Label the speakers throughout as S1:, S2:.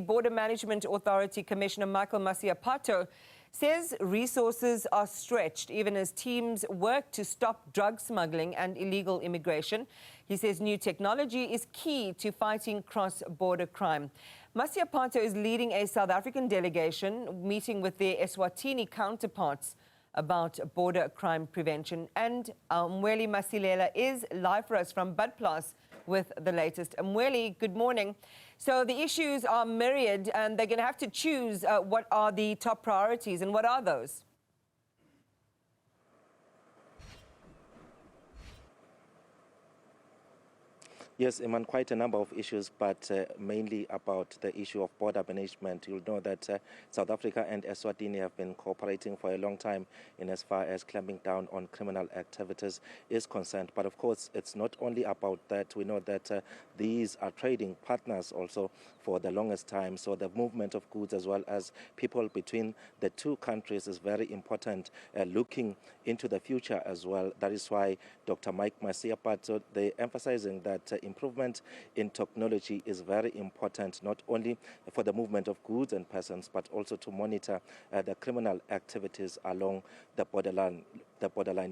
S1: Border Management Authority Commissioner Michael Masiapato says resources are stretched even as teams work to stop drug smuggling and illegal immigration. He says new technology is key to fighting cross-border crime. Masiapato is leading a South African delegation meeting with their Eswatini counterparts about border crime prevention. And Mweli Masilela is live for us from Budplas with the latest. Mweli, good morning. So the issues are myriad and they're going to have to choose what are the top priorities, and what are those?
S2: Yes, Iman, quite a number of issues, but mainly about the issue of border management. You'll know that South Africa and Eswatini have been cooperating for a long time in as far as clamping down on criminal activities is concerned. But of course, it's not only about that. We know that these are trading partners also for the longest time. So the movement of goods as well as people between the two countries is very important, looking into the future as well. That is why Dr. Mike Masiapato, they're emphasizing that improvement in technology is very important, not only for the movement of goods and persons, but also to monitor the criminal activities along the borderline.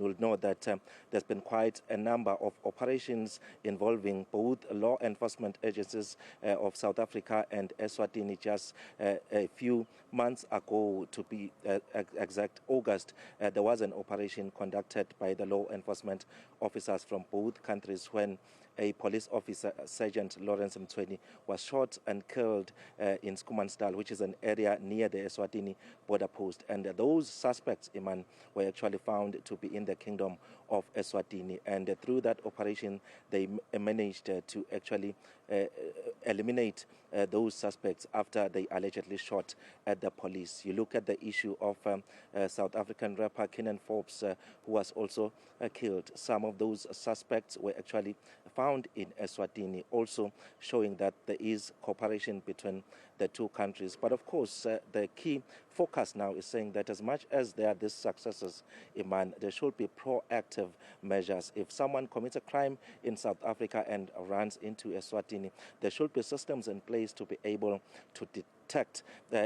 S2: We'll know that there's been quite a number of operations involving both law enforcement agencies of South Africa and Eswatini. Just a few months ago, to be exact, August, there was an operation conducted by the law enforcement officers from both countries when a police officer, Sergeant Lawrence Mweli, was shot and killed in Skumansdal, which is an area near the Eswatini border post. And those suspects, Iman, were actually found to be in the kingdom of Eswatini. And through that operation, they managed to actually eliminate those suspects after they allegedly shot at the police. You look at the issue of South African rapper Kenan Forbes, who was also killed. Some of those suspects were actually found in Eswatini, also showing that there is cooperation between the two countries. But of course, the key focus now is saying that as much as there are these successes, Iman, there should be proactive measures. If someone commits a crime in South Africa and runs into Eswatini, there should be systems in place to be able to detect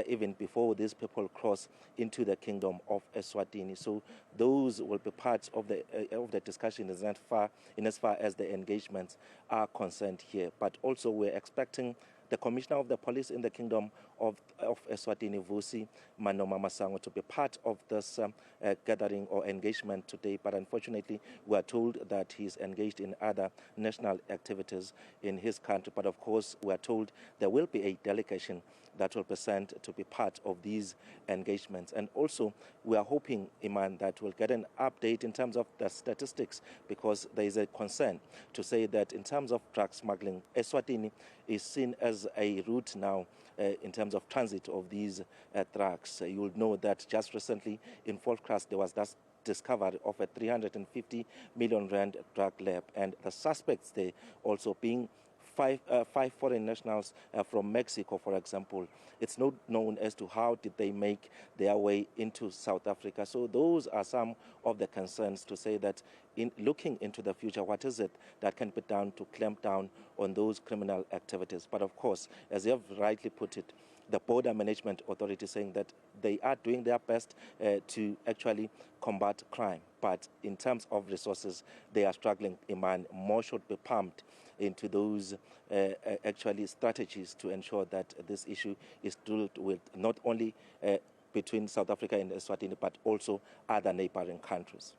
S2: even before these people cross into the kingdom of Eswatini. So those will be parts of the discussion in as far as the engagements are concerned here. But also we're expecting the Commissioner of the Police in the Kingdom of Eswatini, Vusi Manoma Masango, to be part of this gathering or engagement today. But unfortunately, we are told that he's engaged in other national activities in his country. But of course, we are told there will be a delegation that will be sent to be part of these engagements. And also, we are hoping, Iman, that we'll get an update in terms of the statistics, because there is a concern to say that in terms of drug smuggling, Eswatini is seen as a route now in terms of transit of these drugs. You'll know that just recently in Volkskraft there was that discovery of a 350 million rand drug lab, and the suspects there also being five foreign nationals from Mexico, for example. It's not known as to how did they make their way into South Africa. So those are some of the concerns to say that in looking into the future, what is it that can be done to clamp down on those criminal activities? But of course, as you have rightly put it, the Border Management Authority saying that they are doing their best to actually combat crime. But in terms of resources, they are struggling, Iman. More should be pumped into those actually strategies to ensure that this issue is dealt with not only between South Africa and Eswatini, but also other neighboring countries.